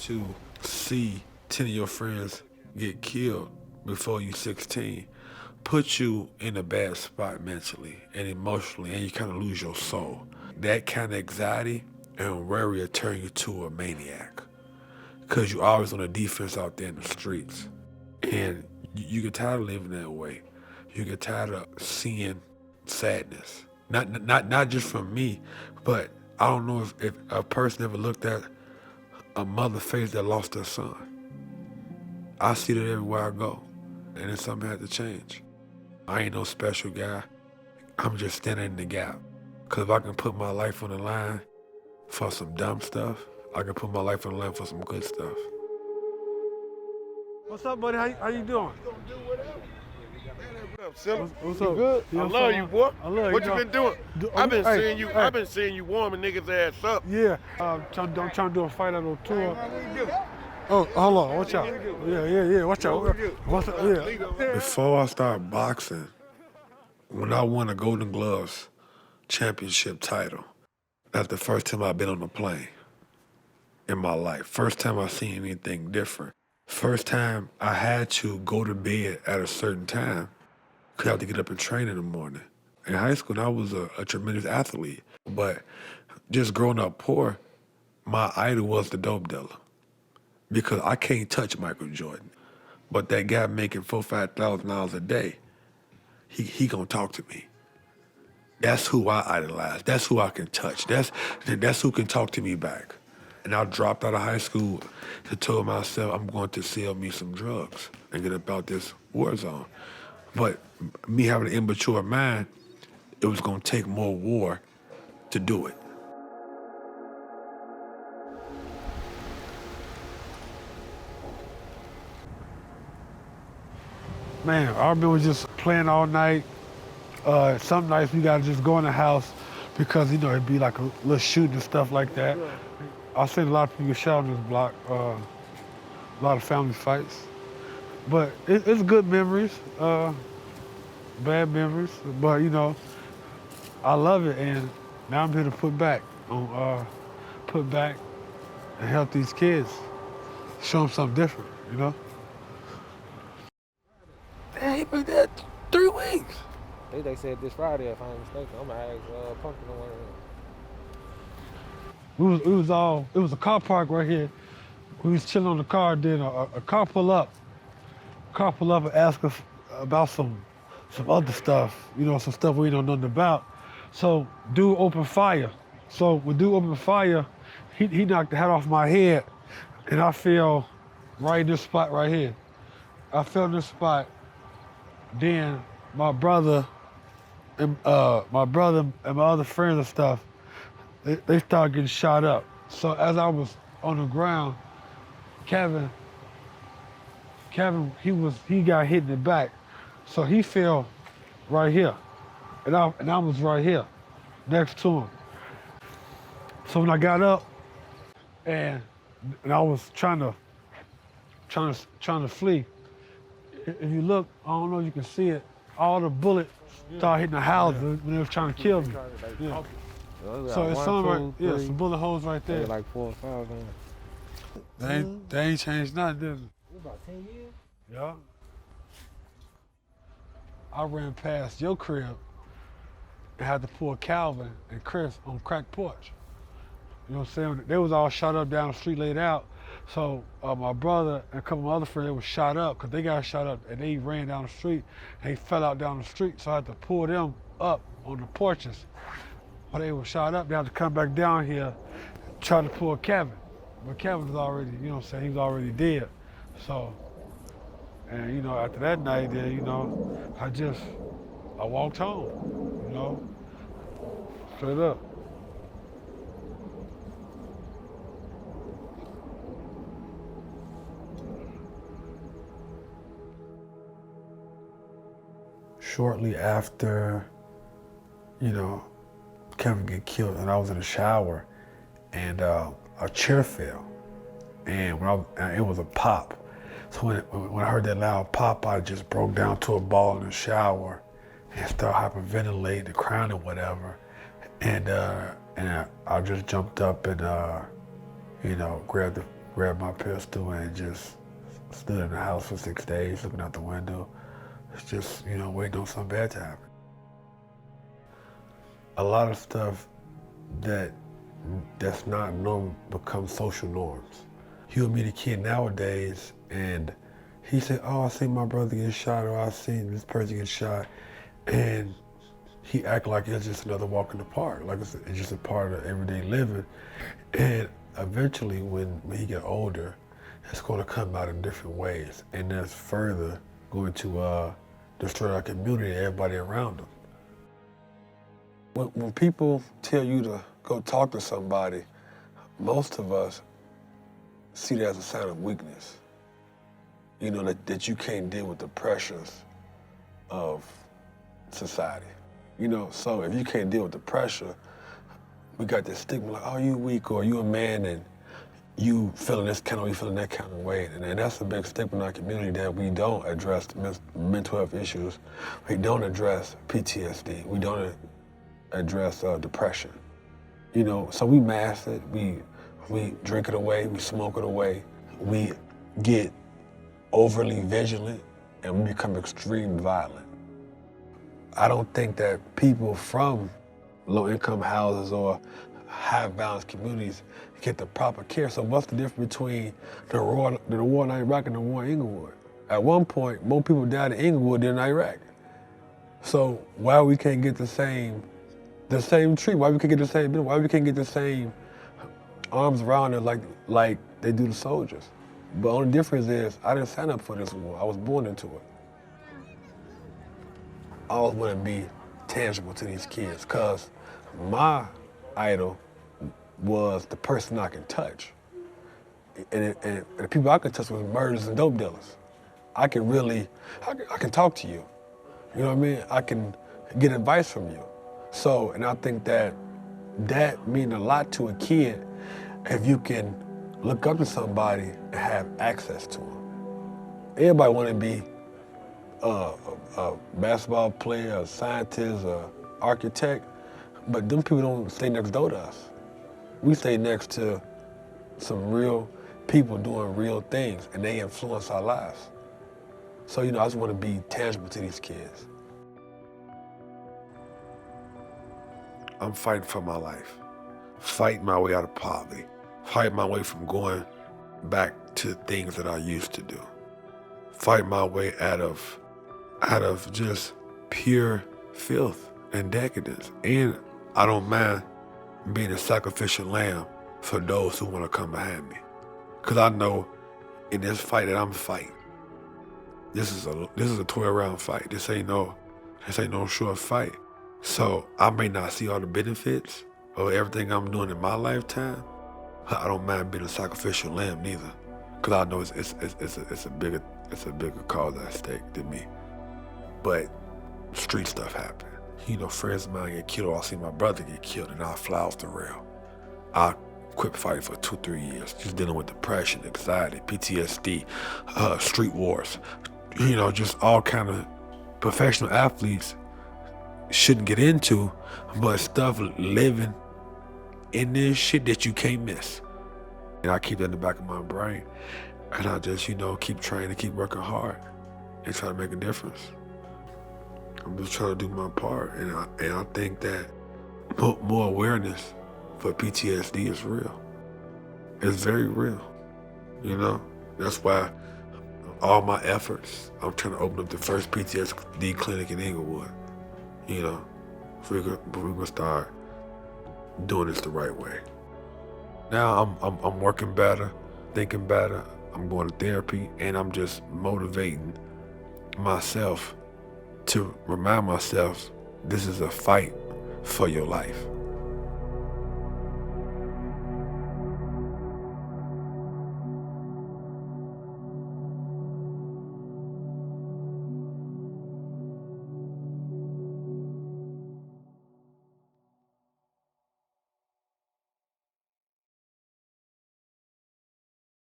to see 10 of your friends get killed before you 16 puts you in a bad spot mentally and emotionally, and you kind of lose your soul. That kind of anxiety and worry will turn you to a maniac because you're always on the defense out there in the streets. And you get tired of living that way. You get tired of seeing sadness. Not just from me, but I don't know if a person ever looked at a mother's face that lost her son. I see that everywhere I go, and it's something that had to change. I ain't no special guy. I'm just standing in the gap. Because if I can put my life on the line for some dumb stuff, I can put my life on the line for some good stuff. What's up, buddy? How you doing? What up, Silly? What's You up? good? Yeah, I love you, boy. I love you. What you been doing? I've been seeing you warming niggas' ass up. Yeah, I'm trying to do a fight on a tour. Oh, hold on, watch out. Yeah, watch out. Yeah. Before I started boxing, when I won a Golden Gloves championship title, that's the first time I've been on a plane in my life. First time I seen anything different. First time I had to go to bed at a certain time because I had to get up and train in the morning. In high school, I was a tremendous athlete, but just growing up poor, my idol was the dope dealer because I can't touch Michael Jordan. But that guy making $4,000-5,000 a day, he gonna talk to me. That's who I idolize. That's who I can touch. That's who can talk to me back. And I dropped out of high school to tell myself I'm going to sell me some drugs and get up out this war zone. But me having an immature mind, it was going to take more war to do it. Man, I remember just playing all night. Some nights we gotta just go in the house because, it'd be like a little shooting and stuff like that. I've seen a lot of people get shot on this block, a lot of family fights. But it's good memories, bad memories, but I love it, and now I'm here to put back and help these kids, show them something different, Damn, he been there 3 weeks. They said this Friday, if I'm not mistaken. I'm gonna ask Pumpkin on one of them. It was a car park right here. We was chilling on the car, then a car pull up and ask us about some other stuff, some stuff we don't know nothing about. So dude opened fire. So when dude opened fire, he knocked the hat off my head, and I fell right in this spot right here. I fell in this spot. Then my brother and my other friends and stuff, they started getting shot up. So as I was on the ground, Kevin, he got hit in the back. So he fell right here. And I was right here, next to him. So when I got up and I was trying to flee, if you look, I don't know if you can see it, all the bullets started hitting the houses when they was trying to kill me. Yeah. So it's some some bullet holes right there. Like 4 or 5 on. They ain't changed nothing, did they? About 10 years? Yeah. I ran past your crib and had to pull Calvin and Chris on crack porch. You know what I'm saying? They was all shot up down the street, laid out. So my brother and a couple of my other friends, they were shot up because they got shot up and they ran down the street. And they fell out down the street, so I had to pull them up on the porches. When they were shot up, they had to come back down here, try to pull Kevin. But Kevin was already, he was already dead. So, and after that night there, I walked home, straight up. Shortly after, Kevin get killed, and I was in the shower, and a chair fell, and it was a pop. So when I heard that loud pop, I just broke down to a ball in the shower and started hyperventilating, and crying or whatever, and I just jumped up and grabbed the grabbed my pistol and just stood in the house for 6 days looking out the window. It's just, waiting on something bad to happen. A lot of stuff that's not normal becomes social norms. He'll meet a kid nowadays and he said, oh, I seen my brother get shot, or I seen this person get shot. And he act like it's just another walk in the park, like it's just a part of everyday living. And eventually when he get older, it's gonna come out in different ways. And that's further going to destroy our community and everybody around them. When people tell you to go talk to somebody, most of us see that as a sign of weakness. That you can't deal with the pressures of society. So if you can't deal with the pressure, we got this stigma like, oh, you weak, or you a man and you feeling this kind of way, you feeling that kind of way. And that's a big stigma in our community, that we don't address mental health issues. We don't address PTSD. We don't address depression. So we mask it, we drink it away, we smoke it away, we get overly vigilant, and we become extreme violent. I don't think that people from low-income houses or high-violence communities get the proper care. So what's the difference between the war in Iraq and the war in Inglewood? At one point, more people died in Inglewood than in Iraq. So why we can't get the same treatment? Why we can't get the same? Why we can't get the same arms around it like they do the soldiers? But the only difference is I didn't sign up for this war. I was born into it. I always want to be tangible to these kids, because my idol was the person I can touch. And the people I could touch was murderers and dope dealers. I can talk to you. You know what I mean? I can get advice from you. So, and I think that means a lot to a kid if you can look up to somebody and have access to them. Everybody want to be a basketball player, a scientist, a architect, but them people don't stay next door to us. We stay next to some real people doing real things, and they influence our lives. So, I just want to be tangible to these kids. I'm fighting for my life, fighting my way out of poverty, fighting my way from going back to things that I used to do, fighting my way out of just pure filth and decadence. And I don't mind being a sacrificial lamb for those who want to come behind me. Because I know in this fight that I'm fighting, this is a 12-round fight. This ain't no short fight. So I may not see all the benefits of everything I'm doing in my lifetime. I don't mind being a sacrificial lamb neither, because I know it's a bigger cause at stake than me. But street stuff happen. Friends of mine get killed, or I see my brother get killed, and I fly off the rail. I quit fighting for 2-3 years, just dealing with depression, anxiety, PTSD, street wars. Just all kind of professional athletes shouldn't get into, but stuff living in this shit that you can't miss. And I keep that in the back of my brain. And I just, keep trying to keep working hard and try to make a difference. I'm just trying to do my part. And I think that more awareness for PTSD is real. It's very real. That's why all my efforts, I'm trying to open up the first PTSD clinic in Inglewood. We're gonna start doing this the right way. Now I'm working better, thinking better. I'm going to therapy, and I'm just motivating myself to remind myself this is a fight for your life.